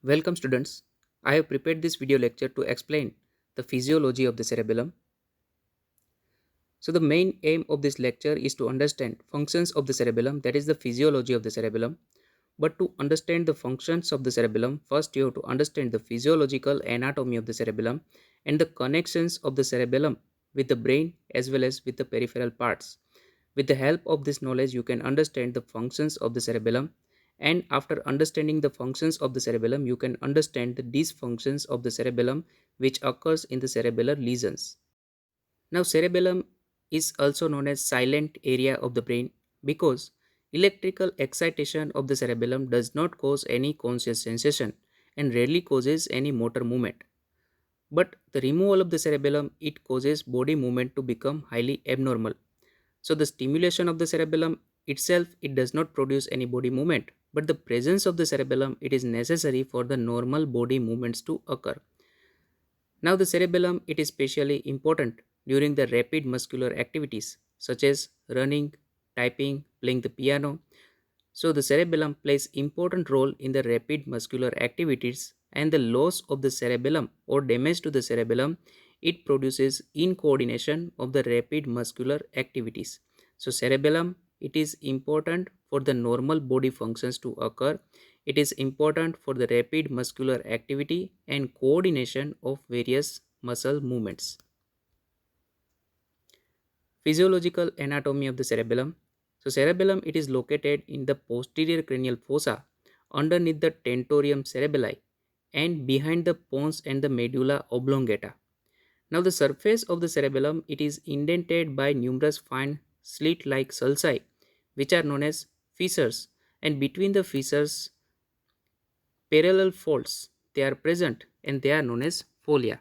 Welcome students. I have prepared this video lecture to explain the physiology of the cerebellum. So the main aim of this lecture is to understand functions of the cerebellum, that is the physiology of the cerebellum. But to understand the functions of the cerebellum, first you have to understand the physiological anatomy of the cerebellum and the connections of the cerebellum with the brain as well as with the peripheral parts. With the help of this knowledge, you can understand the functions of the cerebellum, and after understanding the functions of the cerebellum, you can understand the dysfunctions of the cerebellum which occurs in the cerebellar lesions. Now, cerebellum is also known as silent area of the brain because electrical excitation of the cerebellum does not cause any conscious sensation and rarely causes any motor movement. But the removal of the cerebellum, it causes body movement to become highly abnormal. So the stimulation of the cerebellum itself, it does not produce any body movement, but the presence of the cerebellum, it is necessary for the normal body movements to occur. Now the cerebellum, it is especially important during the rapid muscular activities such as running, typing, playing the piano. So the cerebellum plays important role in the rapid muscular activities, and the loss of the cerebellum or damage to the cerebellum, it produces incoordination of the rapid muscular activities. So cerebellum, it is important for the normal body functions to occur. It is important for the rapid muscular activity and coordination of various muscle movements. Physiological anatomy of the cerebellum. So cerebellum, it is located in the posterior cranial fossa underneath the tentorium cerebelli and behind the pons and the medulla oblongata. Now the surface of the cerebellum, it is indented by numerous fine slit-like sulci which are known as fissures, and between the fissures parallel folds, they are present and they are known as folia.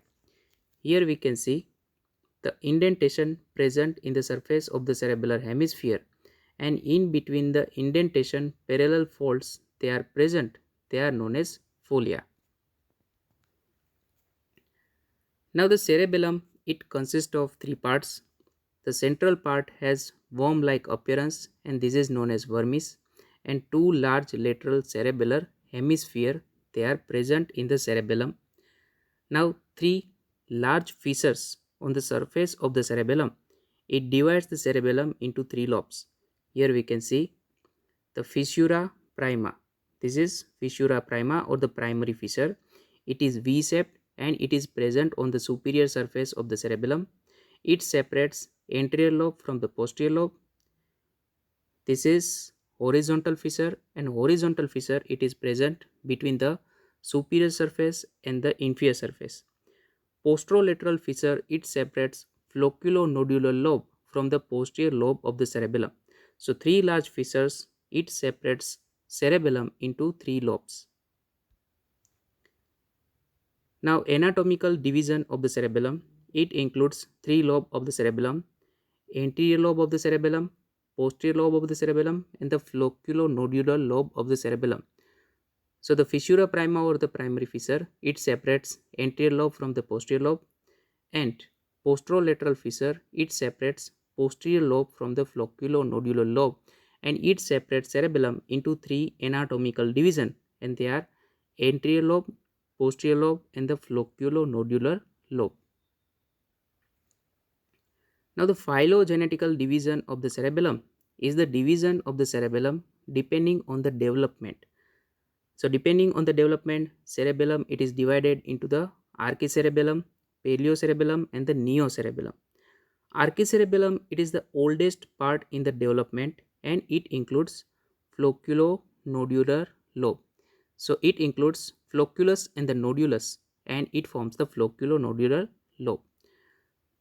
Here we can see the indentation present in the surface of the cerebellar hemisphere, and in between the indentation parallel folds, they are present, they are known as folia. Now the cerebellum, it consists of three parts. The central part has worm like appearance and this is known as vermis, and two large lateral cerebellar hemisphere, they are present in the cerebellum. Now three large fissures on the surface of the cerebellum, it divides the cerebellum into three lobes. Here we can see the fissura prima. This is fissura prima or the primary fissure. It is V-shaped and it is present on the superior surface of the cerebellum. It separates anterior lobe from the posterior lobe. This is horizontal fissure, and horizontal fissure, it is present between the superior surface and the inferior surface. Posterolateral fissure, it separates flocculonodular lobe from the posterior lobe of the cerebellum. So three large fissures, it separates cerebellum into three lobes. Now anatomical division of the cerebellum, it includes three lobes of the cerebellum: anterior lobe of the cerebellum, posterior lobe of the cerebellum, and the flocculonodular lobe of the cerebellum. So the fissura prima or the primary fissure, it separates anterior lobe from the posterior lobe, and posterolateral fissure, it separates posterior lobe from the flocculonodular lobe, and it separates cerebellum into three anatomical division, and they are anterior lobe, posterior lobe, and the flocculonodular lobe. Now the phylogenetical division of the cerebellum is the division of the cerebellum depending on the development. So depending on the development, cerebellum, it is divided into the archicerebellum, paleocerebellum, and the neocerebellum. Archicerebellum, it is the oldest part in the development and it includes flocculonodular lobe. So it includes flocculus and the nodulus and it forms the flocculonodular lobe.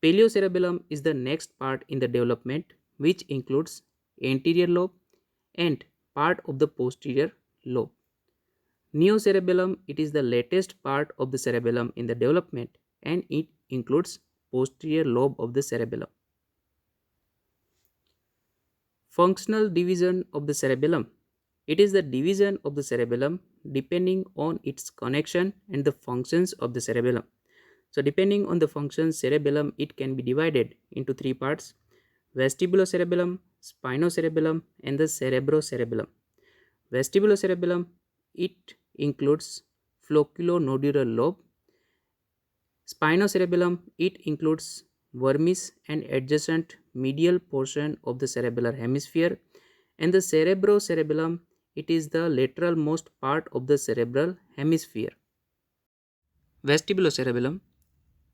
Paleocerebellum is the next part in the development which includes anterior lobe and part of the posterior lobe. Neocerebellum, it is the latest part of the cerebellum in the development and it includes posterior lobe of the cerebellum. Functional division of the cerebellum. It is the division of the cerebellum depending on its connection and the functions of the cerebellum. So depending on the functions, cerebellum, it can be divided into three parts: vestibulocerebellum, spinocerebellum, and the cerebrocerebellum. Vestibulocerebellum, it includes flocculonodular lobe. Spinocerebellum, it includes vermis and adjacent medial portion of the cerebellar hemisphere, and the cerebrocerebellum, it is the lateral most part of the cerebral hemisphere. Vestibulocerebellum.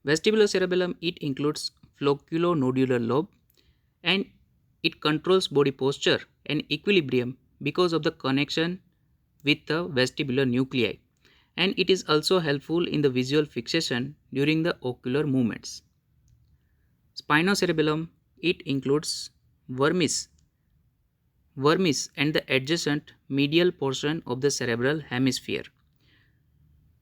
Vestibulocerebellum, it includes flocculonodular lobe, and it controls body posture and equilibrium because of the connection with the vestibular nuclei, and it is also helpful in the visual fixation during the ocular movements. Spinocerebellum, it includes vermis and the adjacent medial portion of the cerebral hemisphere.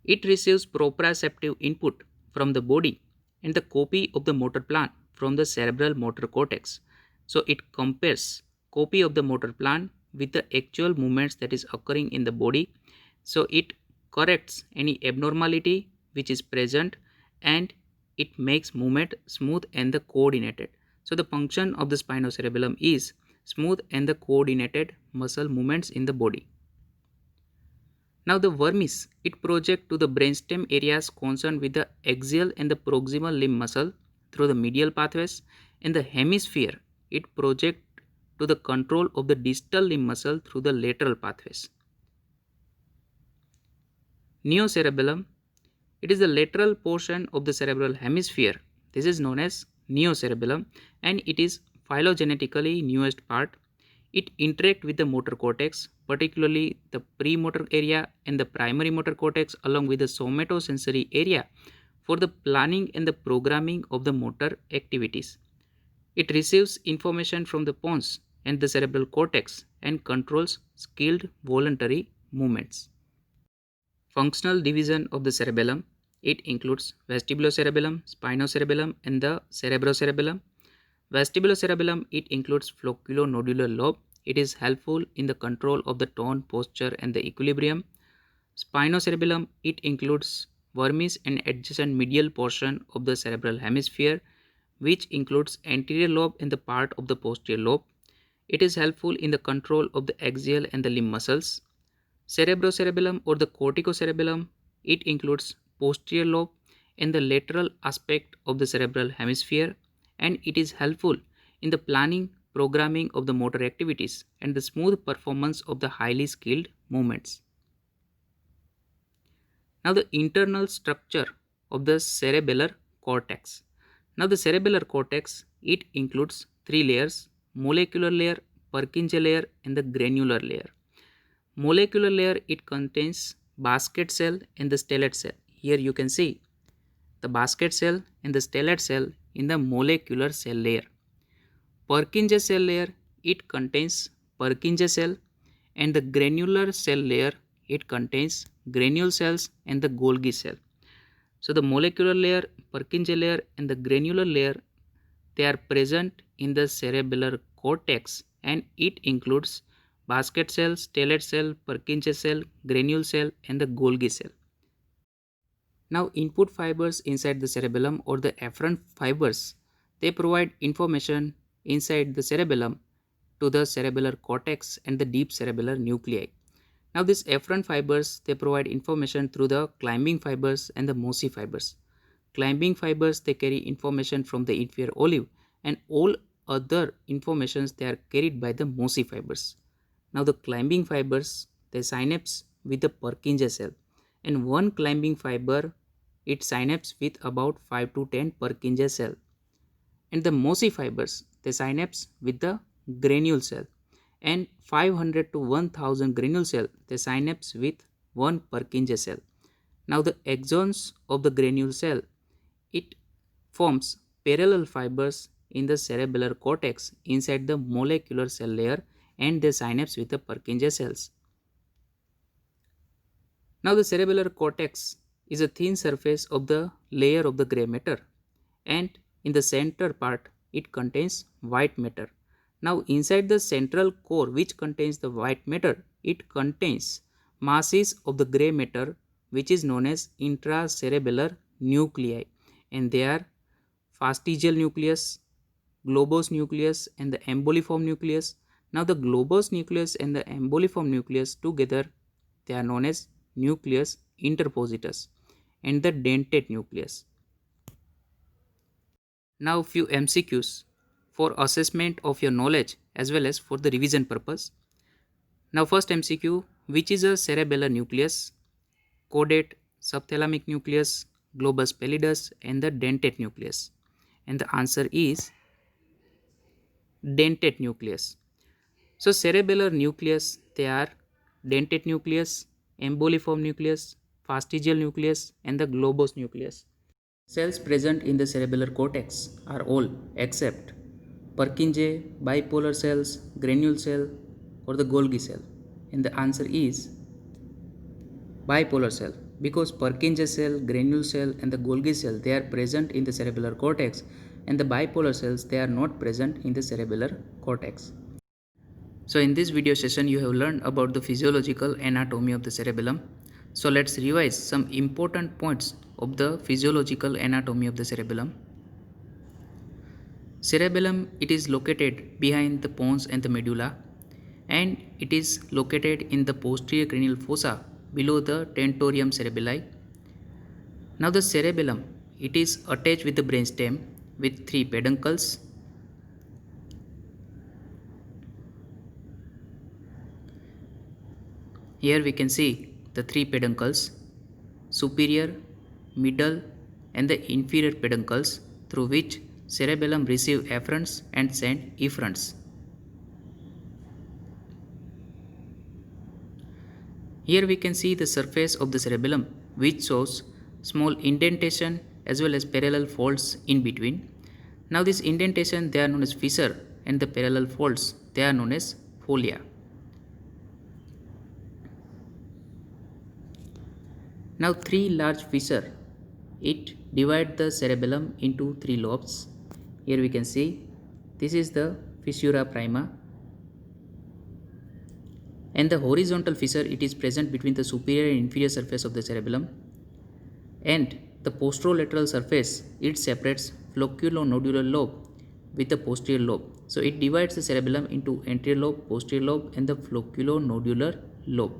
It receives proprioceptive input from the body and the copy of the motor plan from the cerebral motor cortex. So it compares copy of the motor plan with the actual movements that is occurring in the body. So it corrects any abnormality which is present, and it makes movement smooth and the coordinated. So the function of the spinocerebellum is smooth and the coordinated muscle movements in the body. Now the vermis, it projects to the brainstem areas concerned with the axial and the proximal limb muscle through the medial pathways, and the hemisphere, it projects to the control of the distal limb muscle through the lateral pathways. Neocerebellum, it is the lateral portion of the cerebral hemisphere. This is known as neocerebellum, and it is phylogenetically newest part. It interacts with the motor cortex, particularly the premotor area and the primary motor cortex, along with the somatosensory area for the planning and the programming of the motor activities. It receives information from the pons and the cerebral cortex and controls skilled voluntary movements. Functional division of the cerebellum, it includes vestibulocerebellum, spinocerebellum, and the cerebrocerebellum. Vestibulocerebellum, it includes flocculonodular lobe. It is helpful in the control of the tone, posture, and the equilibrium. Spinocerebellum, it includes vermis and adjacent medial portion of the cerebral hemisphere, which includes anterior lobe and the part of the posterior lobe. It is helpful in the control of the axial and the limb muscles. Cerebrocerebellum or the corticocerebellum, it includes posterior lobe and the lateral aspect of the cerebral hemisphere, and it is helpful in the planning, programming of the motor activities and the smooth performance of the highly skilled movements. Now the internal structure of the cerebellar cortex. Now the cerebellar cortex, it includes three layers: molecular layer, Purkinje layer, and the granular layer. Molecular layer, it contains basket cell and the stellate cell. Here you can see the basket cell and the stellate cell in the molecular cell layer. Purkinje cell layer, it contains Purkinje cell, and the granular cell layer, it contains granule cells and the Golgi cell. So the molecular layer, Purkinje layer, and the granular layer, they are present in the cerebellar cortex, and it includes basket cell, stellate cell, Purkinje cell, granule cell, and the Golgi cell. Now input fibers inside the cerebellum or the afferent fibers, they provide information inside the cerebellum to the cerebellar cortex and the deep cerebellar nuclei. Now these afferent fibers, they provide information through the climbing fibers and the Mossi fibers. Climbing fibers, they carry information from the inferior olive, and all other informations, they are carried by the Mossi fibers. Now the climbing fibers, they synapse with the Purkinje cell, and one climbing fiber, it synapse with about 5 to 10 Purkinje cell. And the Mossi fibers, they synapse with the granule cell, and 500 to 1000 granule cell, they synapse with one Purkinje cell. Now the axons of the granule cell, it forms parallel fibers in the cerebellar cortex inside the molecular cell layer, and they synapse with the Purkinje cells. Now the cerebellar cortex is a thin surface of the layer of the gray matter, and in the center part, it contains white matter. Now inside the central core, which contains the white matter, it contains masses of the gray matter, which is known as intracerebellar nuclei, and they are fastigial nucleus, globose nucleus, and the emboliform nucleus. Now the globose nucleus and the emboliform nucleus together, they are known as nucleus interpositus, and the dentate nucleus. Now few MCQs for assessment of your knowledge as well as for the revision purpose. Now first MCQ, which is a cerebellar nucleus? Caudate, subthalamic nucleus, globus pallidus, and the dentate nucleus. And the answer is dentate nucleus. So cerebellar nucleus, they are dentate nucleus, emboliform nucleus, fastigial nucleus, and the globose nucleus. Cells present in the cerebellar cortex are all except Purkinje, bipolar cells, granule cell, or the Golgi cell. And the answer is bipolar cell, because Purkinje cell, granule cell, and the Golgi cell, they are present in the cerebellar cortex, and the bipolar cells, they are not present in the cerebellar cortex. So in this video session you have learned about the physiological anatomy of the cerebellum. So let's revise some important points of the physiological anatomy of the cerebellum. Cerebellum, it is located behind the pons and the medulla, and it is located in the posterior cranial fossa below the tentorium cerebelli. Now the cerebellum, it is attached with the brainstem with 3 peduncles. Here we can see the 3 peduncles, superior, middle, and the inferior peduncles, through which cerebellum receive afferents and send efferents. Here we can see the surface of the cerebellum, which shows small indentation as well as parallel folds in between. Now this indentation, they are known as fissure, and the parallel folds, they are known as folia. Now 3 large fissure, it divide the cerebellum into 3 lobes. Here we can see this is the fissura prima, and the horizontal fissure, it is present between the superior and inferior surface of the cerebellum, and the posterolateral surface, it separates flocculonodular lobe with the posterior lobe. So it divides the cerebellum into anterior lobe, posterior lobe, and the flocculonodular lobe.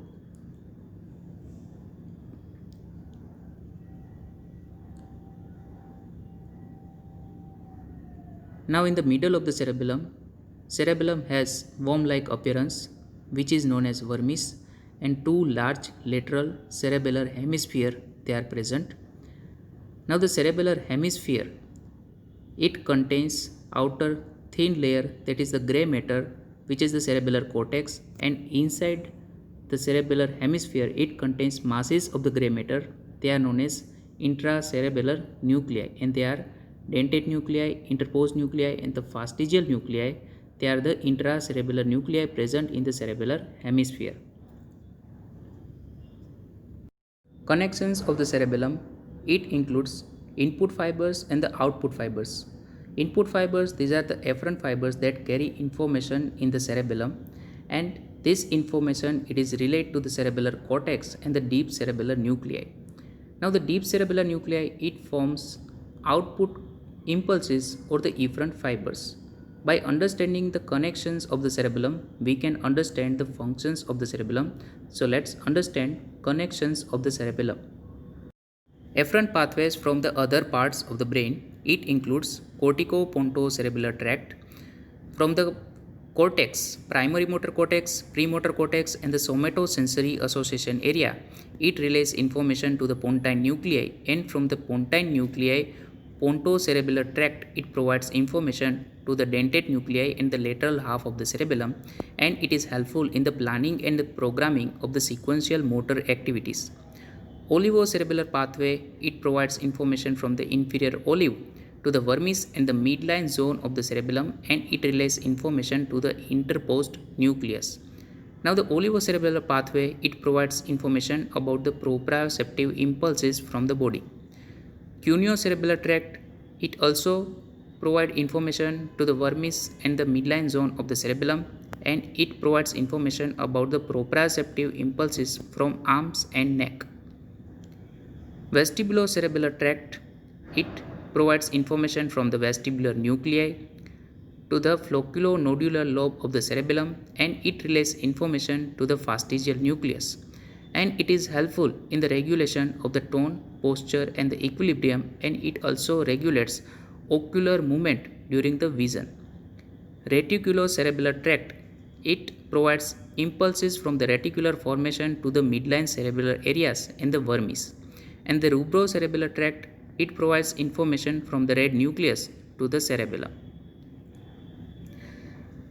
Now in the middle of the cerebellum has worm-like appearance, which is known as vermis, and 2 large lateral cerebellar hemisphere, they are present. Now the cerebellar hemisphere, it contains outer thin layer, that is the gray matter, which is the cerebellar cortex, and inside the cerebellar hemisphere, it contains masses of the gray matter. They are known as intracerebellar nuclei, and they are dentate nuclei, interposed nuclei, and the fastigial nuclei. They are the intracerebellar nuclei present in the cerebellar hemisphere. Connections of the cerebellum, it includes input fibers and the output fibers. Input fibers, these are the afferent fibers that carry information in the cerebellum, and this information, it is relayed to the cerebellar cortex and the deep cerebellar nuclei. Now the deep cerebellar nuclei, it forms output impulses or the efferent fibers. By understanding the connections of the cerebellum, we can understand the functions of the cerebellum. So let's understand connections of the cerebellum. Efferent pathways from the other parts of the brain, it includes corticopontocerebellar tract. From the cortex, primary motor cortex, premotor cortex, and the somatosensory association area, it relays information to the pontine nuclei, and from the pontine nuclei, pontocerebellar tract, it provides information to the dentate nuclei in the lateral half of the cerebellum, and it is helpful in the planning and the programming of the sequential motor activities. Olivocerebellar pathway, it provides information from the inferior olive to the vermis and the midline zone of the cerebellum, and it relays information to the interposed nucleus. Now the olivocerebellar pathway, it provides information about the proprioceptive impulses from the body. Cuneo-cerebellar tract, it also provides information to the vermis and the midline zone of the cerebellum, and it provides information about the proprioceptive impulses from arms and neck. Vestibulocerebellar tract, it provides information from the vestibular nuclei to the flocculonodular lobe of the cerebellum, and it relays information to the fastigial nucleus. and it is helpful in the regulation of the tone, posture and the equilibrium, and it also regulates ocular movement during the vision. Reticulocerebellar tract, it provides impulses from the reticular formation to the midline cerebellar areas and the vermis. And the rubrocerebellar tract, it provides information from the red nucleus to the cerebellum.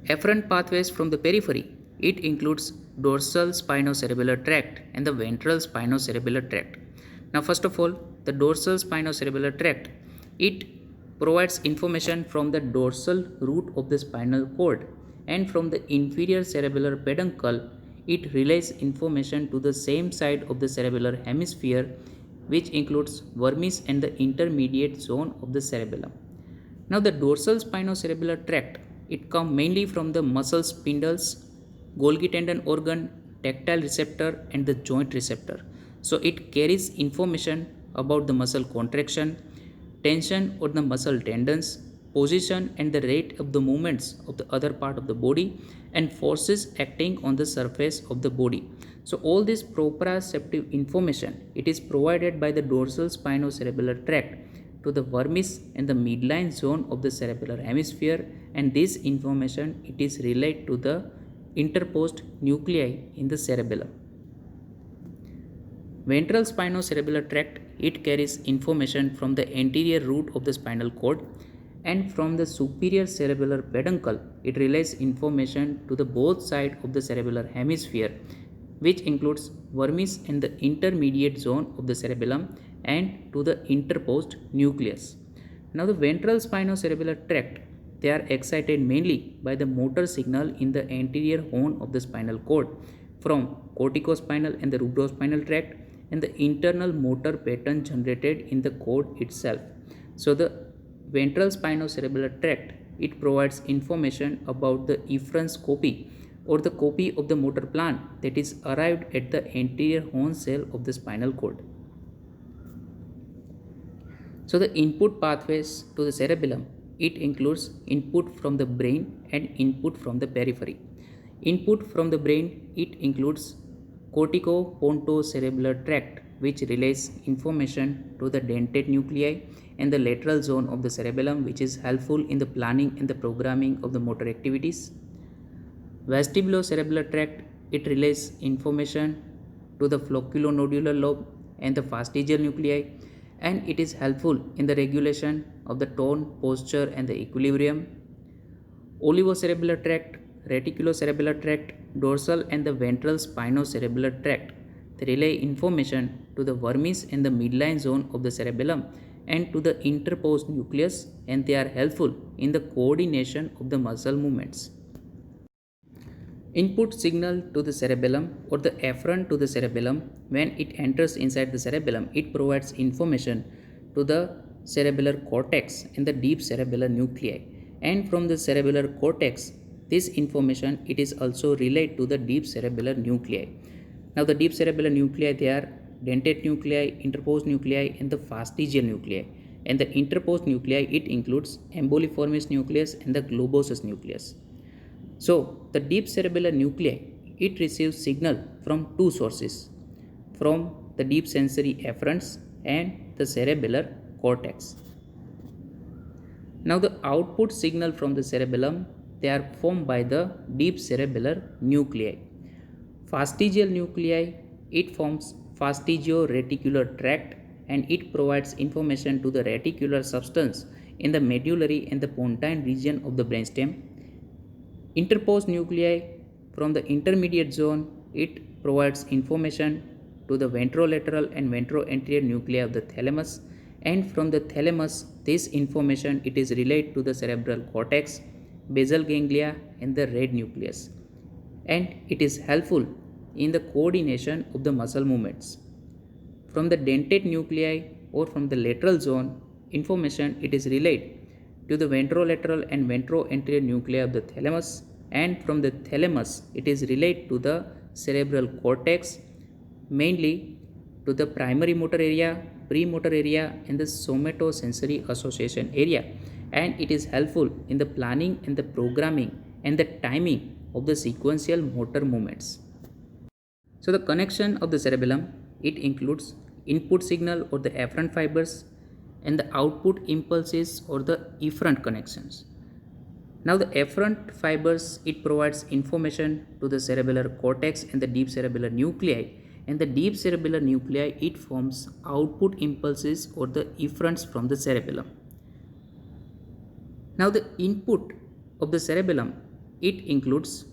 Afferent pathways from the periphery, it includes dorsal spinocerebellar tract and the ventral spinocerebellar tract. Now first of all, the dorsal spinocerebellar tract, it provides information from the dorsal root of the spinal cord, and from the inferior cerebellar peduncle it relays information to the same side of the cerebellar hemisphere, which includes vermis and the intermediate zone of the cerebellum. Now the dorsal spinocerebellar tract, it comes mainly from the muscle spindles, Golgi tendon organ, tactile receptor and the joint receptor. So it carries information about the muscle contraction, tension on the muscle tendons, position and the rate of the movements of the other part of the body, and forces acting on the surface of the body. So all this proprioceptive information, it is provided by the dorsal spinocerebellar tract to the vermis and the midline zone of the cerebellar hemisphere, and this information it is relayed to the interposed nuclei in the cerebellum. Ventral spinocerebellar tract, it carries information from the anterior root of the spinal cord, and from the superior cerebellar peduncle it relays information to the both sides of the cerebellar hemisphere, which includes vermis and the intermediate zone of the cerebellum and to the interposed nucleus. Now the ventral spinocerebellar tract, they are excited mainly by the motor signal in the anterior horn of the spinal cord from corticospinal and the rubrospinal tract, and the internal motor pattern generated in the cord itself. So the ventral spinocerebellar tract, it provides information about the efferent copy or the copy of the motor plan that is arrived at the anterior horn cell of the spinal cord. So the input pathways to the cerebellum, it includes input from the brain and input from the periphery. Input from the brain, it includes corticopontocerebellar tract, which relays information to the dentate nuclei and the lateral zone of the cerebellum, which is helpful in the planning and the programming of the motor activities. Vestibulocerebellar tract, it relays information to the flocculonodular lobe and the fastigial nuclei, and it is helpful in the regulation of the tone, posture and the equilibrium. Olivocerebellar tract, reticulocerebellar tract, dorsal and the ventral spinocerebellar tract, they relay information to the vermis and the midline zone of the cerebellum and to the interposed nucleus, and they are helpful in the coordination of the muscle movements. Input signal to the cerebellum or the afferent to the cerebellum, when it enters inside the cerebellum, it provides information to the cerebellar cortex and the deep cerebellar nuclei, and from the cerebellar cortex this information it is also relayed to the deep cerebellar nuclei. Now the deep cerebellar nuclei, they are dentate nuclei, interposed nuclei and the fastigial nuclei, and the interposed nuclei it includes emboliformis nucleus and the globosus nucleus. So the deep cerebellar nuclei, it receives signal from two sources, from the deep sensory afferents and the cerebellar cortex. Now the output signal from the cerebellum, they are formed by the deep cerebellar nuclei. Fastigial nuclei, it forms fastigio-reticular tract, and it provides information to the reticular substance in the medullary and the pontine region of the brainstem. Interposed nuclei from the intermediate zone, it provides information to the ventrolateral and ventroanterior nuclei of the thalamus, and from the thalamus this information it is relayed to the cerebral cortex, basal ganglia and the red nucleus, and it is helpful in the coordination of the muscle movements. From the dentate nuclei or from the lateral zone, information it is relayed to the ventrolateral and ventroanterior nuclei of the thalamus, and from the thalamus it is relayed to the cerebral cortex, mainly to the primary motor area, premotor area and the somatosensory association area, and it is helpful in the planning and the programming and the timing of the sequential motor movements. So the connection of the cerebellum, it includes input signal or the afferent fibers and the output impulses or the efferent connections. Now the afferent fibers, it provides information to the cerebellar cortex and the deep cerebellar nuclei, and the deep cerebellar nuclei, it forms output impulses or the efferents from the cerebellum. Now the input of the cerebellum, it includes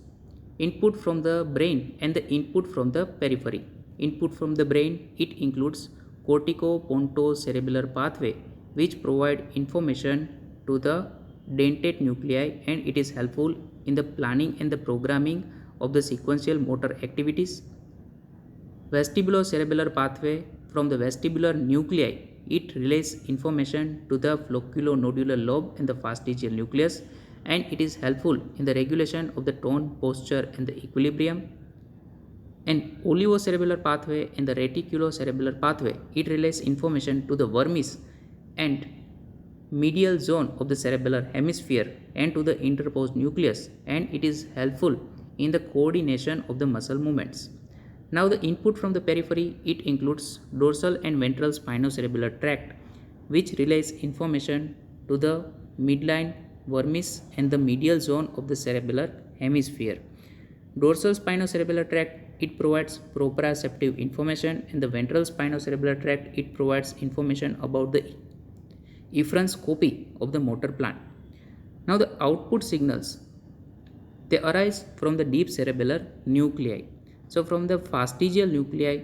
input from the brain and the input from the periphery. Input from the brain, it includes cortico-pontocerebellar pathway, which provide information to the dentate nuclei, and it is helpful in the planning and the programming of the sequential motor activities. Vestibulocerebellar pathway, from the vestibular nuclei, it relays information to the flocculonodular lobe and the fastigial nucleus, and it is helpful in the regulation of the tone, posture and the equilibrium. And olivocerebellar pathway and the reticulocerebellar pathway, it relays information to the vermis and medial zone of the cerebellar hemisphere and to the interposed nucleus, and it is helpful in the coordination of the muscle movements. Now the input from the periphery, it includes dorsal and ventral spinocerebellar tract, which relays information to the midline, vermis and the medial zone of the cerebellar hemisphere. Dorsal spinocerebellar tract, it provides proprioceptive information, and the ventral spinocerebellar tract, it provides information about the efferent scopy of the motor plant. Now the output signals, they arise from the deep cerebellar nuclei. So from the fastigial nuclei,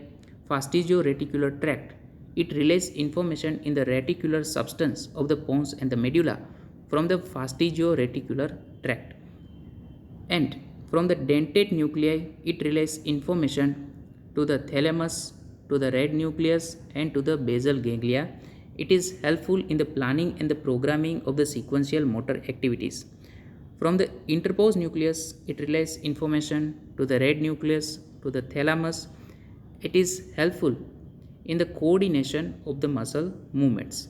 fastigio-reticular tract, it relays information in the reticular substance of the pons and the medulla from the fastigio-reticular tract. And from the dentate nuclei, it relays information to the thalamus, to the red nucleus and to the basal ganglia. It is helpful in the planning and the programming of the sequential motor activities. From the interposed nucleus, it relays information to the red nucleus, to the thalamus. It is helpful in the coordination of the muscle movements.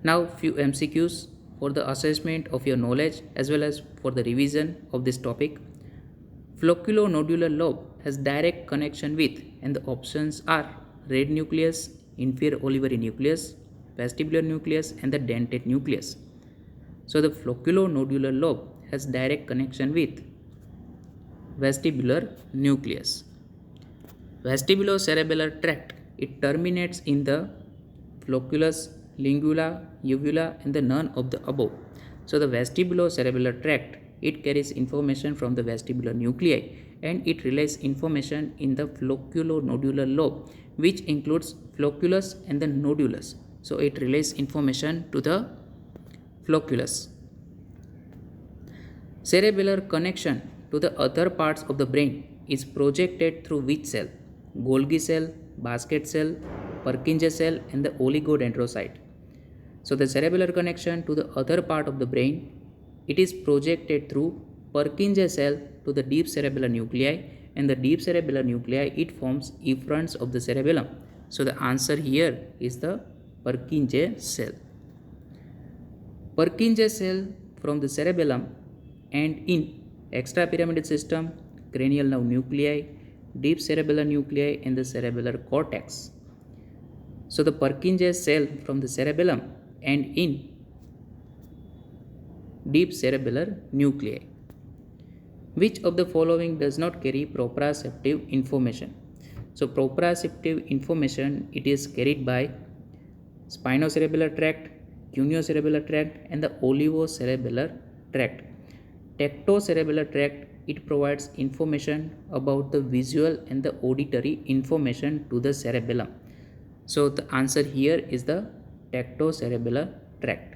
Now few MCQs for the assessment of your knowledge as well as for the revision of this topic. Flocculonodular lobe has direct connection with, and the options are red nucleus, inferior olivary nucleus, vestibular nucleus and the dentate nucleus. So the flocculonodular lobe has direct connection with vestibular nucleus. Vestibulocerebellar tract, it terminates in the flocculus, lingula, uvula and the none of the above. So the vestibulocerebellar tract, it carries information from the vestibular nuclei and it relays information in the flocculonodular lobe, which includes flocculus and the nodulus. So it relays information to the flocculus. Cerebellar connection to the other parts of the brain is projected through which cell? Golgi cell, basket cell, Purkinje cell and the oligodendrocyte. So the cerebellar connection to the other part of the brain, it is projected through Purkinje cell to the deep cerebellar nuclei, and the deep cerebellar nuclei, it forms efferents of the cerebellum. So the answer here is the Purkinje cell. Purkinje cell from the cerebellum and in extrapyramidal system, cranial nerve nuclei, deep cerebellar nuclei and the cerebellar cortex. So the Purkinje cell from the cerebellum and in deep cerebellar nuclei. Which of the following does not carry proprioceptive information? So proprioceptive information, it is carried by spinocerebellar tract, cuneo-cerebellar tract and the olivocerebellar tract. Tectocerebellar tract, it provides information about the visual and the auditory information to the cerebellum. So the answer here is the tectocerebellar tract.